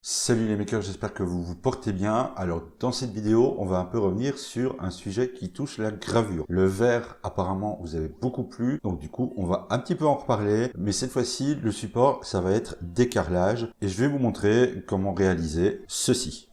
Salut les makers, j'espère que vous vous portez bien. Alors dans cette vidéo, on va un peu revenir sur un sujet qui touche la gravure. Le verre, apparemment, vous avez beaucoup plu, donc du coup, on va un petit peu en reparler. Mais cette fois-ci, le support, ça va être des carrelages. Et je vais vous montrer comment réaliser ceci.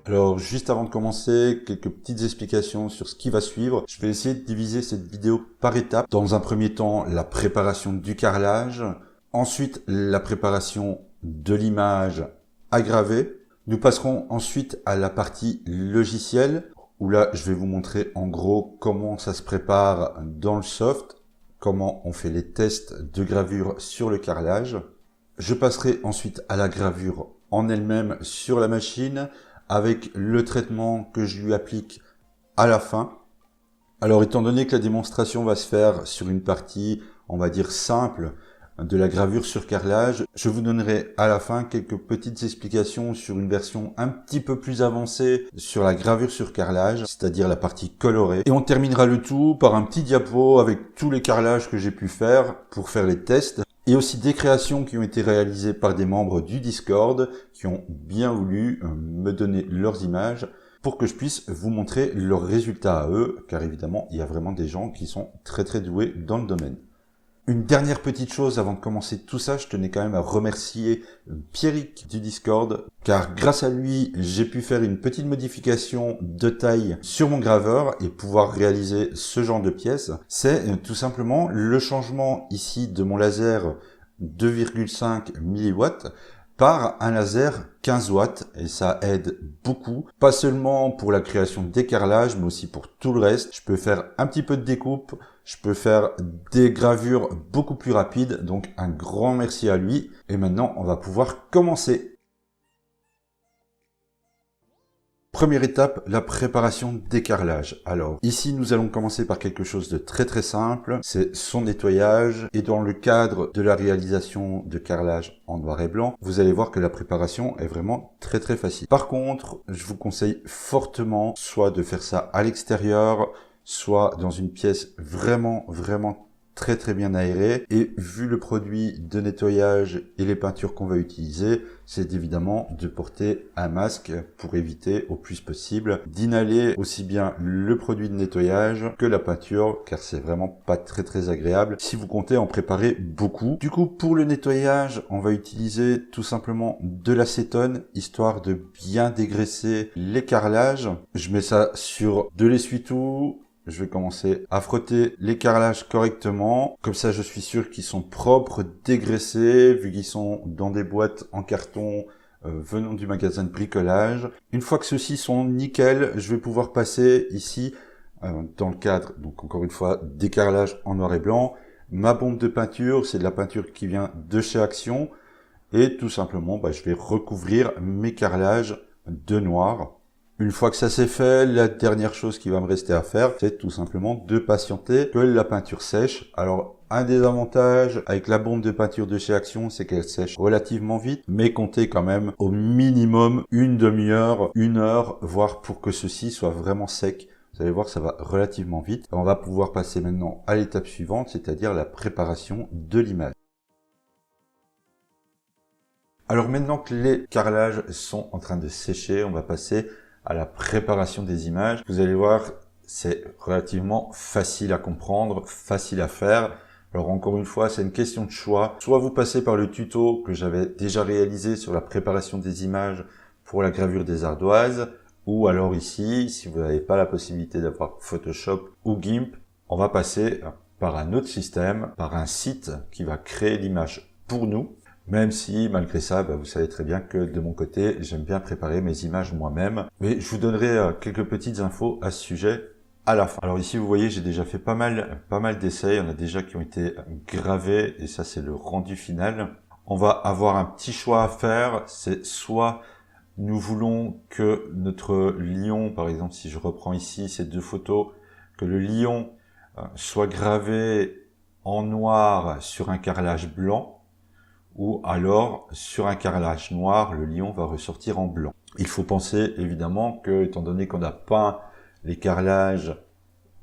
Alors, juste avant de commencer, quelques petites explications sur ce qui va suivre. Je vais essayer de diviser cette vidéo par étapes. Dans un premier temps, la préparation du carrelage. Ensuite, la préparation de l'image aggravée. Nous passerons ensuite à la partie logicielle, où là, je vais vous montrer en gros comment ça se prépare dans le soft, comment on fait les tests de gravure sur le carrelage. Je passerai ensuite à la gravure en elle-même sur la machine, avec le traitement que je lui applique à la fin. Alors étant donné que la démonstration va se faire sur une partie, on va dire simple, de la gravure sur carrelage, je vous donnerai à la fin quelques petites explications sur une version un petit peu plus avancée sur la gravure sur carrelage, c'est-à-dire la partie colorée. Et on terminera le tout par un petit diapo avec tous les carrelages que j'ai pu faire pour faire les tests. Et aussi des créations qui ont été réalisées par des membres du Discord qui ont bien voulu me donner leurs images pour que je puisse vous montrer leurs résultats à eux, car évidemment, il y a vraiment des gens qui sont très doués dans le domaine. Une dernière petite chose avant de commencer tout ça, je tenais quand même à remercier Pierrick du Discord, car grâce à lui, j'ai pu faire une petite modification de taille sur mon graveur et pouvoir réaliser ce genre de pièces. C'est tout simplement le changement ici de mon laser 2,5 mW par un laser 15 watts, et ça aide beaucoup, pas seulement pour la création des carrelages, mais aussi pour tout le reste. Je peux faire un petit peu de découpe, je peux faire des gravures beaucoup plus rapides, donc un grand merci à lui. Et maintenant, on va pouvoir commencer. Première étape, la préparation des carrelages. Alors, ici, nous allons commencer par quelque chose de très simple, c'est son nettoyage. Et dans le cadre de la réalisation de carrelage en noir et blanc, vous allez voir que la préparation est vraiment très facile. Par contre, je vous conseille fortement soit de faire ça à l'extérieur, soit dans une pièce vraiment très bien aérée. Et vu le produit de nettoyage et les peintures qu'on va utiliser, c'est évidemment de porter un masque pour éviter au plus possible d'inhaler aussi bien le produit de nettoyage que la peinture, car c'est vraiment pas très agréable si vous comptez en préparer beaucoup. Du coup, pour le nettoyage, on va utiliser tout simplement de l'acétone, histoire de bien dégraisser les carrelages. Je mets ça sur de l'essuie-tout. Je vais commencer à frotter les carrelages correctement. Comme ça, je suis sûr qu'ils sont propres, dégraissés, vu qu'ils sont dans des boîtes en carton venant du magasin de bricolage. Une fois que ceux-ci sont nickel, je vais pouvoir passer ici, dans le cadre, donc encore une fois, des carrelages en noir et blanc. Ma bombe de peinture, c'est de la peinture qui vient de chez Action. Et tout simplement, je vais recouvrir mes carrelages de noir. Une fois que ça c'est fait, la dernière chose qui va me rester à faire, c'est tout simplement de patienter que la peinture sèche. Alors, un des avantages avec la bombe de peinture de chez Action, c'est qu'elle sèche relativement vite, mais comptez quand même au minimum une demi-heure, une heure, voire pour que ceci soit vraiment sec. Vous allez voir, ça va relativement vite. On va pouvoir passer maintenant à l'étape suivante, c'est-à-dire la préparation de l'image. Alors maintenant que les carrelages sont en train de sécher, on va passer à la préparation des images. Vous allez voir, c'est relativement facile à comprendre, facile à faire. Alors encore une fois, c'est une question de choix. Soit vous passez par le tuto que j'avais déjà réalisé sur la préparation des images pour la gravure des ardoises, ou alors ici, si vous n'avez pas la possibilité d'avoir Photoshop ou GIMP, on va passer par un autre système, par un site qui va créer l'image pour nous. Même si, malgré ça, vous savez très bien que de mon côté, j'aime bien préparer mes images moi-même. Mais je vous donnerai quelques petites infos à ce sujet à la fin. Alors ici, vous voyez, j'ai déjà fait pas mal d'essais. Il y en a déjà qui ont été gravés et ça, c'est le rendu final. On va avoir un petit choix à faire. C'est soit nous voulons que notre lion, par exemple, si je reprends ici ces deux photos, que le lion soit gravé en noir sur un carrelage blanc, ou alors sur un carrelage noir, le lion va ressortir en blanc. Il faut penser évidemment que, étant donné qu'on a peint les carrelages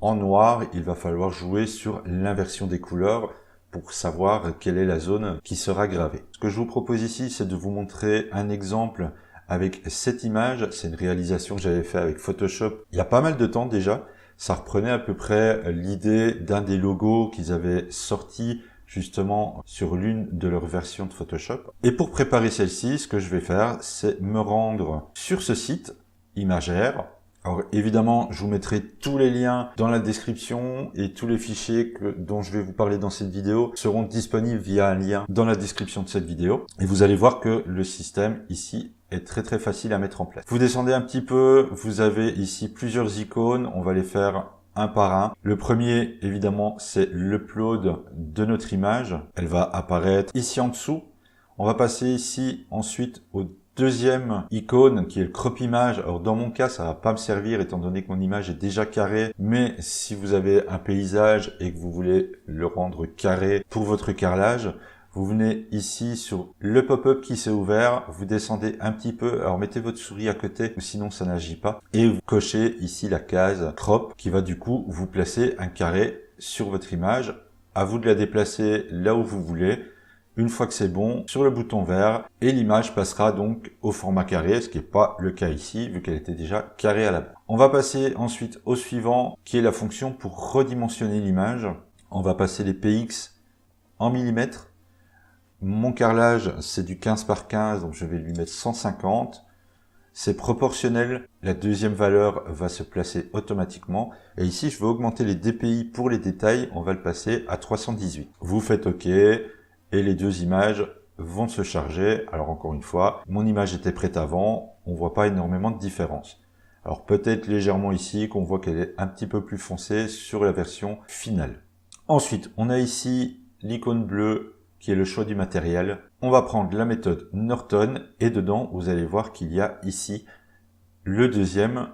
en noir, il va falloir jouer sur l'inversion des couleurs pour savoir quelle est la zone qui sera gravée. Ce que je vous propose ici, c'est de vous montrer un exemple avec cette image. C'est une réalisation que j'avais fait avec Photoshop il y a pas mal de temps déjà. Ça reprenait à peu près l'idée d'un des logos qu'ils avaient sorti justement sur l'une de leurs versions de Photoshop. Et pour préparer celle-ci, ce que je vais faire, c'est me rendre sur ce site, Imager. Alors évidemment, je vous mettrai tous les liens dans la description et tous les fichiers dont je vais vous parler dans cette vidéo seront disponibles via un lien dans la description de cette vidéo. Et vous allez voir que le système ici est très facile à mettre en place. Vous descendez un petit peu, vous avez ici plusieurs icônes, on va les faire un par un. Le premier, évidemment, c'est l'upload de notre image. Elle va apparaître ici en dessous. On va passer ici ensuite au deuxième icône qui est le crop image. Alors dans mon cas, ça va pas me servir étant donné que mon image est déjà carrée. Mais si vous avez un paysage et que vous voulez le rendre carré pour votre carrelage, vous venez ici sur le pop-up qui s'est ouvert, vous descendez un petit peu, alors mettez votre souris à côté, sinon ça n'agit pas, et vous cochez ici la case crop qui va du coup vous placer un carré sur votre image. À vous de la déplacer là où vous voulez. Une fois que c'est bon, sur le bouton vert, et l'image passera donc au format carré, ce qui n'est pas le cas ici, vu qu'elle était déjà carrée à la base. On va passer ensuite au suivant, qui est la fonction pour redimensionner l'image. On va passer les px en millimètres. Mon carrelage, c'est du 15 par 15, donc je vais lui mettre 150. C'est proportionnel, la deuxième valeur va se placer automatiquement. Et ici, je vais augmenter les DPI pour les détails, on va le passer à 318. Vous faites OK, et les deux images vont se charger. Alors encore une fois, mon image était prête avant, on voit pas énormément de différence. Alors peut-être légèrement ici, qu'on voit qu'elle est un petit peu plus foncée sur la version finale. Ensuite, on a ici l'icône bleue, qui est le choix du matériel. On va prendre la méthode Norton et dedans, vous allez voir qu'il y a ici le deuxième,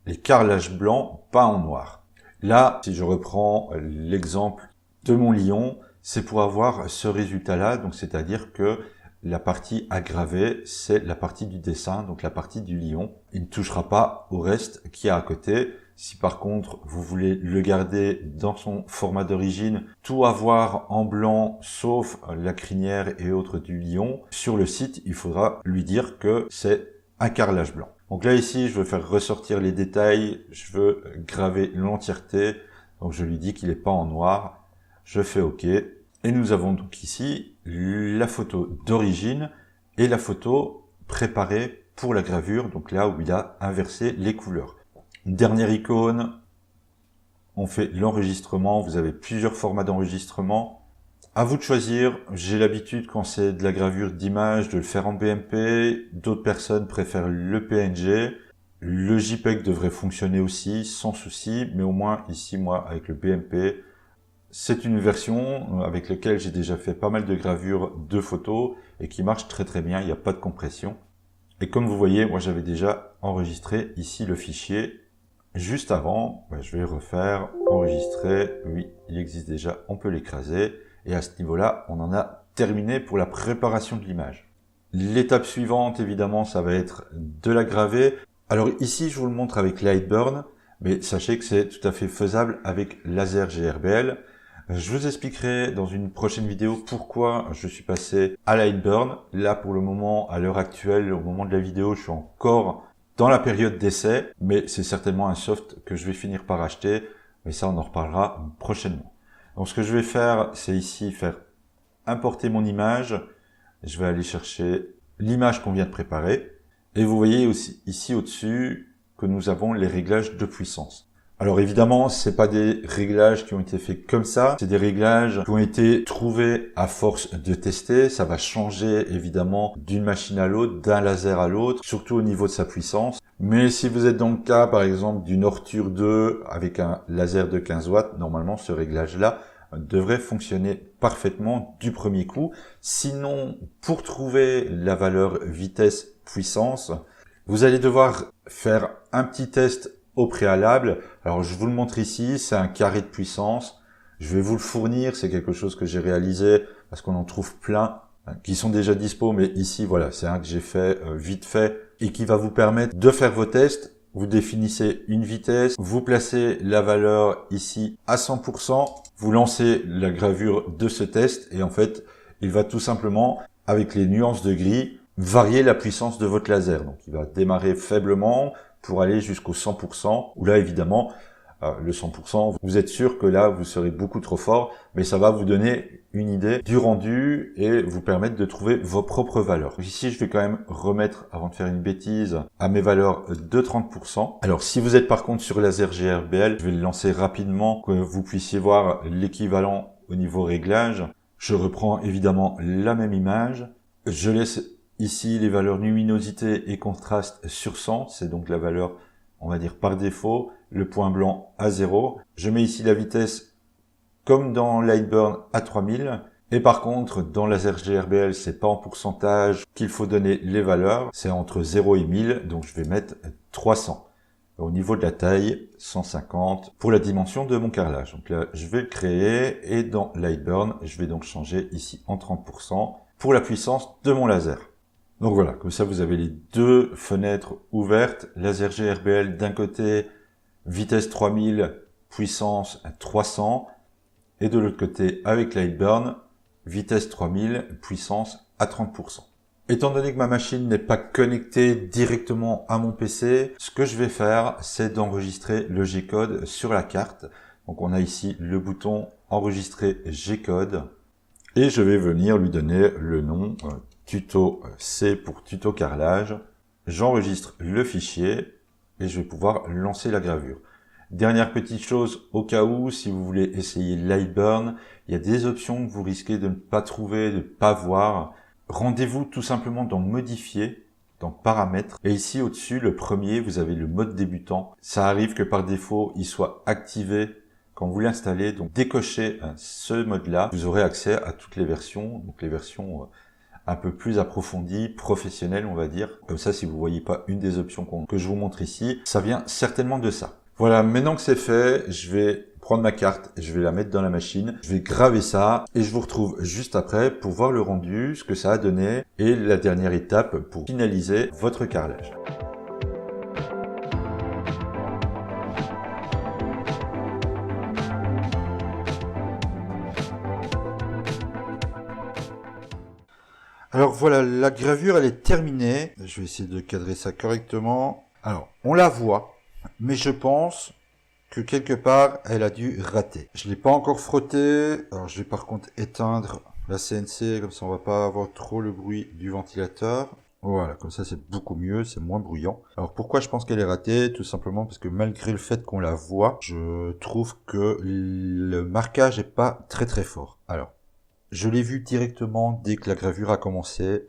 les carrelages blancs peints en noir. Là, si je reprends l'exemple de mon lion, c'est pour avoir ce résultat-là, donc c'est-à-dire que la partie à graver, c'est la partie du dessin, donc la partie du lion. Il ne touchera pas au reste qui est à côté. Si par contre, vous voulez le garder dans son format d'origine, tout avoir en blanc, sauf la crinière et autres du lion, sur le site, il faudra lui dire que c'est un carrelage blanc. Donc là, ici, je veux faire ressortir les détails, je veux graver l'entièreté, donc je lui dis qu'il n'est pas en noir, je fais OK. Et nous avons donc ici la photo d'origine et la photo préparée pour la gravure, donc là où il a inversé les couleurs. Dernière icône, on fait l'enregistrement, vous avez plusieurs formats d'enregistrement. À vous de choisir, j'ai l'habitude quand c'est de la gravure d'image de le faire en BMP, d'autres personnes préfèrent le PNG. Le JPEG devrait fonctionner aussi, sans souci, mais au moins ici, moi, avec le BMP, c'est une version avec laquelle j'ai déjà fait pas mal de gravures de photos et qui marche très bien, il n'y a pas de compression. Et comme vous voyez, moi j'avais déjà enregistré ici le fichier. Juste avant, je vais refaire, enregistrer, oui, il existe déjà, on peut l'écraser. Et à ce niveau-là, on en a terminé pour la préparation de l'image. L'étape suivante, évidemment, ça va être de la graver. Alors ici, je vous le montre avec Lightburn, mais sachez que c'est tout à fait faisable avec Laser GRBL. Je vous expliquerai dans une prochaine vidéo pourquoi je suis passé à Lightburn. Là, pour le moment, à l'heure actuelle, au moment de la vidéo, je suis encore dans la période d'essai, mais c'est certainement un soft que je vais finir par acheter, mais ça on en reparlera prochainement. Donc ce que je vais faire, c'est ici faire importer mon image, je vais aller chercher l'image qu'on vient de préparer, et vous voyez aussi ici au-dessus que nous avons les réglages de puissance. Alors évidemment, c'est pas des réglages qui ont été faits comme ça, c'est des réglages qui ont été trouvés à force de tester. Ça va changer évidemment d'une machine à l'autre, d'un laser à l'autre, surtout au niveau de sa puissance. Mais si vous êtes dans le cas par exemple d'une Ortur 2 avec un laser de 15 watts, normalement ce réglage-là devrait fonctionner parfaitement du premier coup. Sinon, pour trouver la valeur vitesse-puissance, vous allez devoir faire un petit test au préalable. Alors je vous le montre ici, c'est un carré de puissance. Je vais vous le fournir, c'est quelque chose que j'ai réalisé parce qu'on en trouve plein qui sont déjà dispo, mais ici voilà, c'est un que j'ai fait vite fait et qui va vous permettre de faire vos tests Vous définissez une vitesse, vous placez la valeur ici à 100%, vous lancez la gravure de ce test et en fait, il va tout simplement, avec les nuances de gris, varier la puissance de votre laser. Donc il va démarrer faiblement pour aller jusqu'au 100%, où là évidemment, le 100%, vous êtes sûr que là, vous serez beaucoup trop fort, mais ça va vous donner une idée du rendu et vous permettre de trouver vos propres valeurs. Ici, je vais quand même remettre, avant de faire une bêtise, à mes valeurs de 30%. Alors, si vous êtes par contre sur laser GRBL, je vais le lancer rapidement, que vous puissiez voir l'équivalent au niveau réglage. Je reprends évidemment la même image. Je laisse ici les valeurs luminosité et contraste sur 100, c'est donc la valeur, on va dire par défaut, le point blanc à 0. Je mets ici la vitesse comme dans Lightburn à 3000. Et par contre, dans Laser GRBL, c'est pas en pourcentage qu'il faut donner les valeurs, c'est entre 0 et 1000, donc je vais mettre 300. Au niveau de la taille, 150 pour la dimension de mon carrelage. Donc là, je vais le créer et dans Lightburn, je vais donc changer ici en 30% pour la puissance de mon laser. Donc voilà, comme ça vous avez les deux fenêtres ouvertes. Laser GRBL d'un côté, vitesse 3000, puissance 300. Et de l'autre côté, avec Lightburn, vitesse 3000, puissance à 30%. Étant donné que ma machine n'est pas connectée directement à mon PC, ce que je vais faire, c'est d'enregistrer le G-code sur la carte. Donc on a ici le bouton enregistrer G-code. Et je vais venir lui donner le nom tuto C pour tuto carrelage. J'enregistre le fichier et je vais pouvoir lancer la gravure. Dernière petite chose, au cas où, si vous voulez essayer Lightburn, il y a des options que vous risquez de ne pas trouver, de ne pas voir. Rendez-vous tout simplement dans Modifier, dans Paramètres. Et ici, au-dessus, le premier, vous avez le mode débutant. Ça arrive que par défaut, il soit activé quand vous l'installez. Donc, décochez ce mode-là. Vous aurez accès à toutes les versions, donc les versions un peu plus approfondies, professionnelles, on va dire. Comme ça, si vous voyez pas une des options que je vous montre ici, ça vient certainement de ça. Voilà, maintenant que c'est fait, je vais prendre ma carte et je vais la mettre dans la machine. Je vais graver ça et je vous retrouve juste après pour voir le rendu, ce que ça a donné et la dernière étape pour finaliser votre carrelage. Alors voilà, la gravure elle est terminée. Je vais essayer de cadrer ça correctement. Alors, on la voit. Mais je pense que quelque part, elle a dû rater. Je l'ai pas encore frotté. Alors, je vais par contre éteindre la CNC, comme ça on va pas avoir trop le bruit du ventilateur. Voilà, comme ça c'est beaucoup mieux, c'est moins bruyant. Alors pourquoi je pense qu'elle est ratée? Tout simplement parce que malgré le fait qu'on la voit, je trouve que le marquage est pas très très fort. Alors, je l'ai vu directement dès que la gravure a commencé.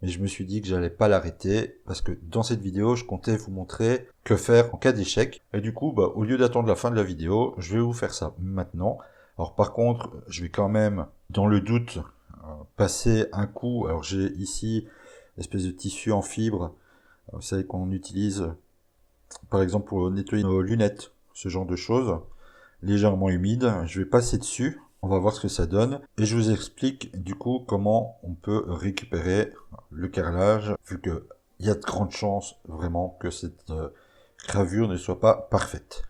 Mais je me suis dit que j'allais pas l'arrêter parce que dans cette vidéo, je comptais vous montrer que faire en cas d'échec. Et du coup, au lieu d'attendre la fin de la vidéo, je vais vous faire ça maintenant. Alors par contre, je vais quand même, dans le doute, passer un coup. Alors j'ai ici une espèce de tissu en fibre, vous savez qu'on utilise par exemple pour nettoyer nos lunettes, ce genre de choses, légèrement humide. Je vais passer dessus. On va voir ce que ça donne et je vous explique du coup comment on peut récupérer le carrelage vu que il y a de grandes chances vraiment que cette gravure ne soit pas parfaite.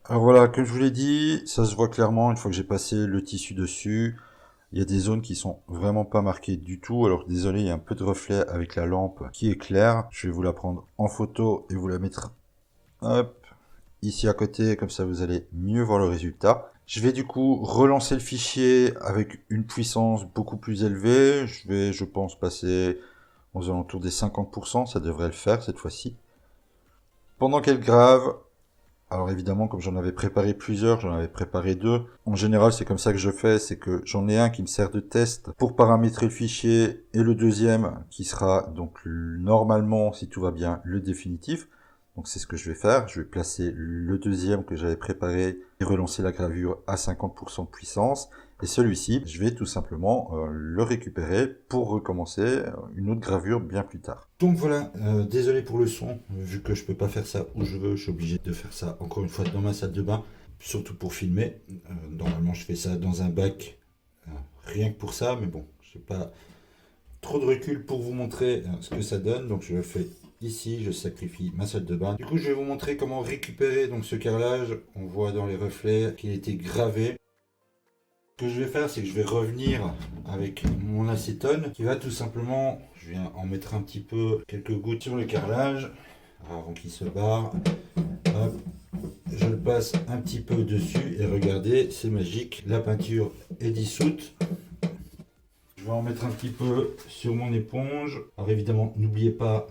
Alors voilà, comme je vous l'ai dit, ça se voit clairement une fois que j'ai passé le tissu dessus. Il y a des zones qui sont vraiment pas marquées du tout. Alors désolé, il y a un peu de reflet avec la lampe qui éclaire. Je vais vous la prendre en photo et vous la mettre hop, ici à côté. Comme ça, vous allez mieux voir le résultat. Je vais du coup relancer le fichier avec une puissance beaucoup plus élevée. Je vais, je pense, passer aux alentours des 50%. Ça devrait le faire cette fois-ci. Pendant qu'elle grave, alors évidemment, comme j'en avais préparé plusieurs, j'en avais préparé deux. En général, c'est comme ça que je fais, c'est que j'en ai un qui me sert de test pour paramétrer le fichier et le deuxième qui sera donc normalement, si tout va bien, le définitif. Donc c'est ce que je vais faire. Je vais placer le deuxième que j'avais préparé et relancer la gravure à 50% de puissance. Et celui-ci, je vais tout simplement le récupérer pour recommencer une autre gravure bien plus tard. Donc voilà, désolé pour le son, vu que je peux pas faire ça où je veux, je suis obligé de faire ça encore une fois dans ma salle de bain, surtout pour filmer. Normalement je fais ça dans un bac, rien que pour ça, mais bon, Je n'ai pas trop de recul pour vous montrer ce que ça donne, donc je le fais ici, je sacrifie ma salle de bain. Du coup, je vais vous montrer comment récupérer donc ce carrelage. On voit dans les reflets qu'il a été gravé. Ce que je vais faire, c'est que je vais revenir avec mon acétone qui va tout simplement, je viens en mettre un petit peu, quelques gouttes sur le carrelage avant qu'il se barre. Hop, je le passe un petit peu dessus et regardez, c'est magique, la peinture est dissoute. Je vais en mettre un petit peu sur mon éponge. Alors évidemment, n'oubliez pas,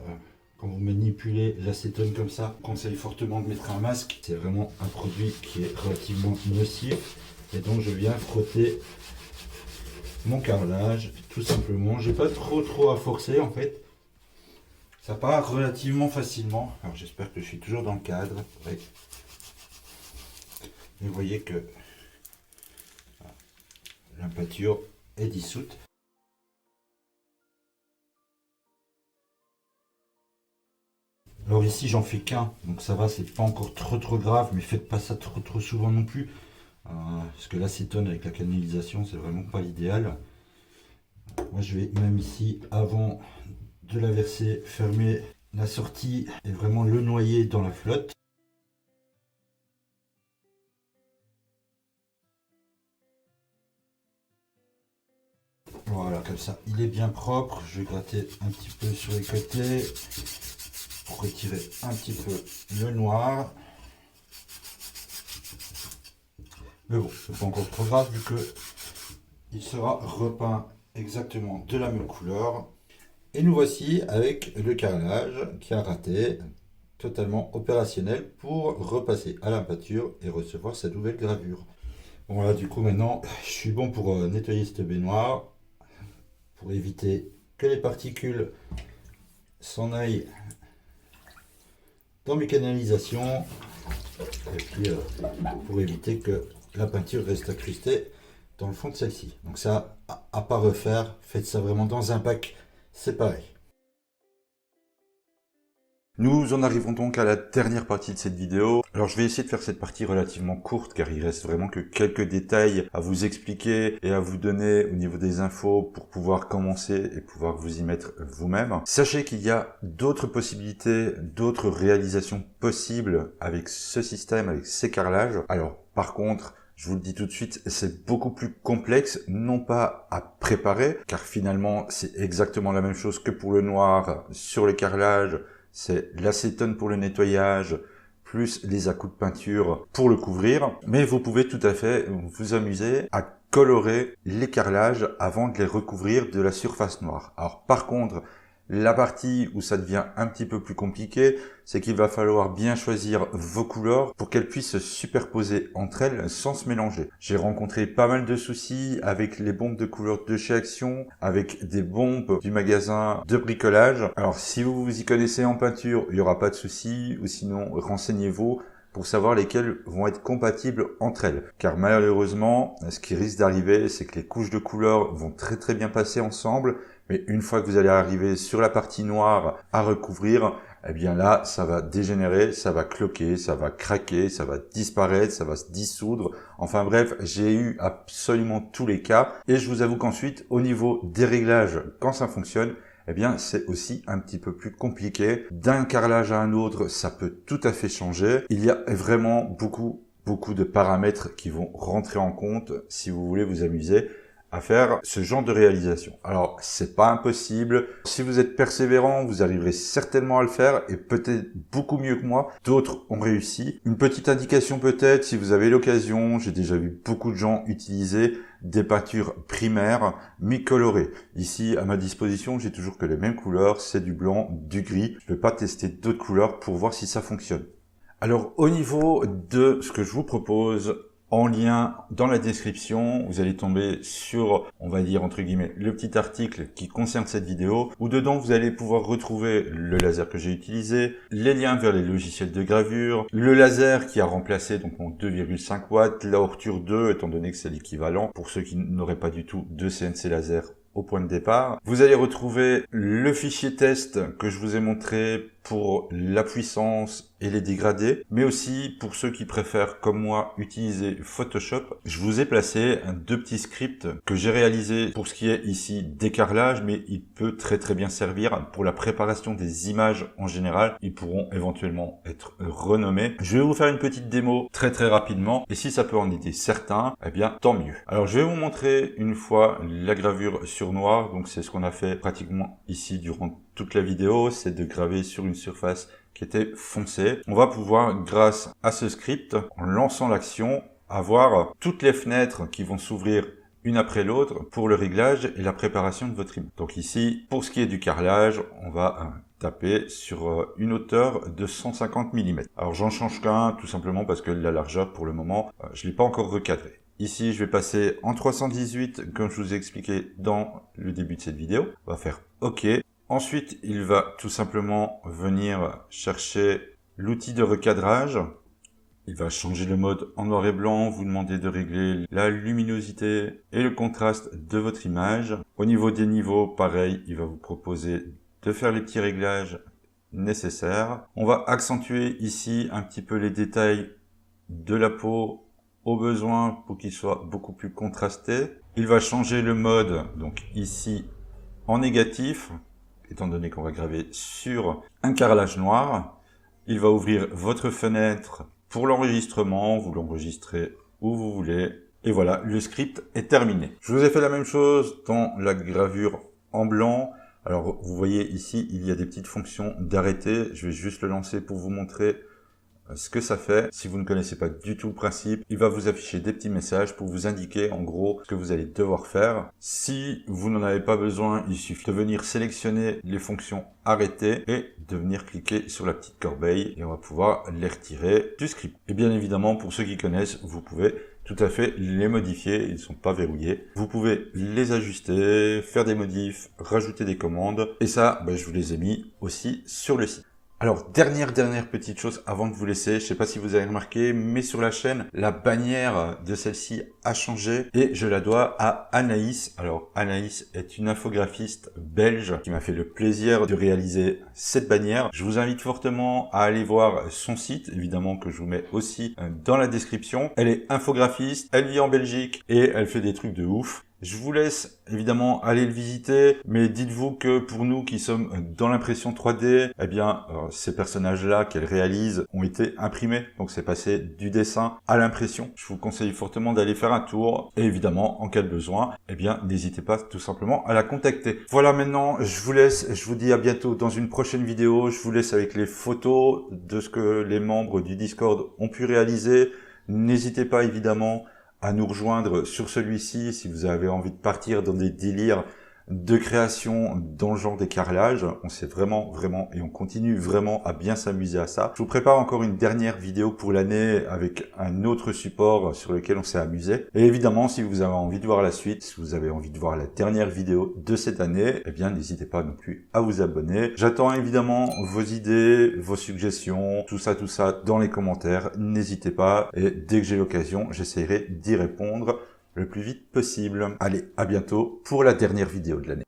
quand vous manipulez l'acétone comme ça, je conseille fortement de mettre un masque. C'est vraiment un produit qui est relativement nocif. Et donc je viens frotter mon carrelage, tout simplement. J'ai pas trop à forcer en fait. Ça part relativement facilement. Alors j'espère que je suis toujours dans le cadre. Ouais. Vous voyez que la peinture est dissoute. Alors ici j'en fais qu'un, donc ça va, c'est pas encore trop grave, mais faites pas ça trop souvent non plus. Parce que l'acétone avec la canalisation, c'est vraiment pas l'idéal. Moi je vais même ici, avant de la verser, fermer la sortie et vraiment le noyer dans la flotte. Voilà, comme ça, il est bien propre. Je vais gratter un petit peu sur les côtés pour retirer un petit peu le noir. Mais bon, c'est pas encore trop grave vu que il sera repeint exactement de la même couleur. Et nous voici avec le carrelage qui a raté, totalement opérationnel pour repasser à la peinture et recevoir sa nouvelle gravure. Bon, voilà, du coup maintenant je suis bon pour nettoyer cette baignoire, pour éviter que les particules s'en aillent dans mes canalisations, et puis pour éviter que la peinture reste incrustée dans le fond de celle-ci. Donc ça, à pas refaire, faites ça vraiment dans un bac, c'est pareil. Nous en arrivons donc à la dernière partie de cette vidéo. Alors je vais essayer de faire cette partie relativement courte car il reste vraiment que quelques détails à vous expliquer et à vous donner au niveau des infos pour pouvoir commencer et pouvoir vous y mettre vous-même. Sachez qu'il y a d'autres possibilités, d'autres réalisations possibles avec ce système, avec ces carrelages. Alors par contre, je vous le dis tout de suite, c'est beaucoup plus complexe, non pas à préparer, car finalement c'est exactement la même chose que pour le noir sur le carrelage. C'est l'acétone pour le nettoyage, plus les à-coups de peinture pour le couvrir. Mais vous pouvez tout à fait vous amuser à colorer les carrelages avant de les recouvrir de la surface noire. Alors par contre, la partie où ça devient un petit peu plus compliqué, c'est qu'il va falloir bien choisir vos couleurs pour qu'elles puissent se superposer entre elles sans se mélanger. J'ai rencontré pas mal de soucis avec les bombes de couleurs de chez Action, avec des bombes du magasin de bricolage. Alors si vous vous y connaissez en peinture, il n'y aura pas de soucis, ou sinon renseignez-vous pour savoir lesquelles vont être compatibles entre elles. Car malheureusement, ce qui risque d'arriver, c'est que les couches de couleurs vont très bien passer ensemble, mais une fois que vous allez arriver sur la partie noire à recouvrir, eh bien là, ça va dégénérer, ça va cloquer, ça va craquer, ça va disparaître, ça va se dissoudre. Enfin bref, j'ai eu absolument tous les cas. Et je vous avoue qu'ensuite, au niveau des réglages, quand ça fonctionne, eh bien c'est aussi un petit peu plus compliqué. D'un carrelage à un autre, ça peut tout à fait changer. Il y a vraiment beaucoup de paramètres qui vont rentrer en compte si vous voulez vous amuser à faire ce genre de réalisation. Alors, c'est pas impossible. Si vous êtes persévérant, vous arriverez certainement à le faire et peut-être beaucoup mieux que moi. D'autres ont réussi. Une petite indication peut-être, si vous avez l'occasion, j'ai déjà vu beaucoup de gens utiliser des peintures primaires mi-colorées. Ici, à ma disposition, j'ai toujours que les mêmes couleurs, c'est du blanc, du gris. Je ne vais pas tester d'autres couleurs pour voir si ça fonctionne. Alors, au niveau de ce que je vous propose, en lien dans la description, vous allez tomber sur, on va dire entre guillemets, le petit article qui concerne cette vidéo, où dedans vous allez pouvoir retrouver le laser que j'ai utilisé, les liens vers les logiciels de gravure, le laser qui a remplacé donc mon 2,5 watts, la Ortur 2 étant donné que c'est l'équivalent pour ceux qui n'auraient pas du tout de CNC laser au point de départ. Vous allez retrouver le fichier test que je vous ai montré pour la puissance et les dégradés, mais aussi pour ceux qui préfèrent, comme moi, utiliser Photoshop. Je vous ai placé deux petits scripts que j'ai réalisés pour ce qui est ici décarrelage, mais il peut très bien servir pour la préparation des images en général. Ils pourront éventuellement être renommés. Je vais vous faire une petite démo très rapidement, et si ça peut en aider certains, eh bien tant mieux. Alors je vais vous montrer une fois la gravure sur noir. Donc c'est ce qu'on a fait pratiquement ici durant toute la vidéo, c'est de graver sur une surface qui était foncée. On va pouvoir, grâce à ce script, en lançant l'action, avoir toutes les fenêtres qui vont s'ouvrir une après l'autre pour le réglage et la préparation de votre image. Donc ici, pour ce qui est du carrelage, on va taper sur une hauteur de 150 mm. Alors j'en change qu'un, tout simplement parce que la largeur, pour le moment, je ne l'ai pas encore recadré. Ici, je vais passer en 318, comme je vous ai expliqué dans le début de cette vidéo. On va faire OK. Ensuite, il va tout simplement venir chercher l'outil de recadrage. Il va changer le mode en noir et blanc, vous demander de régler la luminosité et le contraste de votre image. Au niveau des niveaux, pareil, il va vous proposer de faire les petits réglages nécessaires. On va accentuer ici un petit peu les détails de la peau au besoin pour qu'il soit beaucoup plus contrasté. Il va changer le mode, donc ici en négatif, étant donné qu'on va graver sur un carrelage noir. Il va ouvrir votre fenêtre pour l'enregistrement, vous l'enregistrez où vous voulez. Et voilà, le script est terminé. Je vous ai fait la même chose dans la gravure en blanc. Alors vous voyez ici, il y a des petites fonctions d'arrêter. Je vais juste le lancer pour vous montrer ce que ça fait. Si vous ne connaissez pas du tout le principe, il va vous afficher des petits messages pour vous indiquer en gros ce que vous allez devoir faire. Si vous n'en avez pas besoin, il suffit de venir sélectionner les fonctions arrêter et de venir cliquer sur la petite corbeille et on va pouvoir les retirer du script. Et bien évidemment, pour ceux qui connaissent, vous pouvez tout à fait les modifier, ils ne sont pas verrouillés. Vous pouvez les ajuster, faire des modifs, rajouter des commandes et ça, je vous les ai mis aussi sur le site. Alors, dernière petite chose avant de vous laisser, je ne sais pas si vous avez remarqué, mais sur la chaîne, la bannière de celle-ci a changé et je la dois à Anaïs. Alors, Anaïs est une infographiste belge qui m'a fait le plaisir de réaliser cette bannière. Je vous invite fortement à aller voir son site, évidemment que je vous mets aussi dans la description. Elle est infographiste, elle vit en Belgique et elle fait des trucs de ouf. Je vous laisse évidemment aller le visiter, mais dites-vous que pour nous qui sommes dans l'impression 3D, eh bien ces personnages-là qu'elle réalise ont été imprimés, donc c'est passé du dessin à l'impression. Je vous conseille fortement d'aller faire un tour, et évidemment en cas de besoin, eh bien n'hésitez pas tout simplement à la contacter. Voilà, maintenant je vous laisse, je vous dis à bientôt dans une prochaine vidéo. Je vous laisse avec les photos de ce que les membres du Discord ont pu réaliser. N'hésitez pas évidemment à nous rejoindre sur celui-ci si vous avez envie de partir dans des délires de création dans le genre des carrelages. On s'est vraiment et on continue vraiment à bien s'amuser à ça. Je vous prépare encore une dernière vidéo pour l'année avec un autre support sur lequel on s'est amusé. Et évidemment, si vous avez envie de voir la suite, si vous avez envie de voir la dernière vidéo de cette année, eh bien n'hésitez pas non plus à vous abonner. J'attends évidemment vos idées, vos suggestions, tout ça dans les commentaires. N'hésitez pas et dès que j'ai l'occasion, j'essaierai d'y répondre le plus vite possible. Allez, à bientôt pour la dernière vidéo de l'année.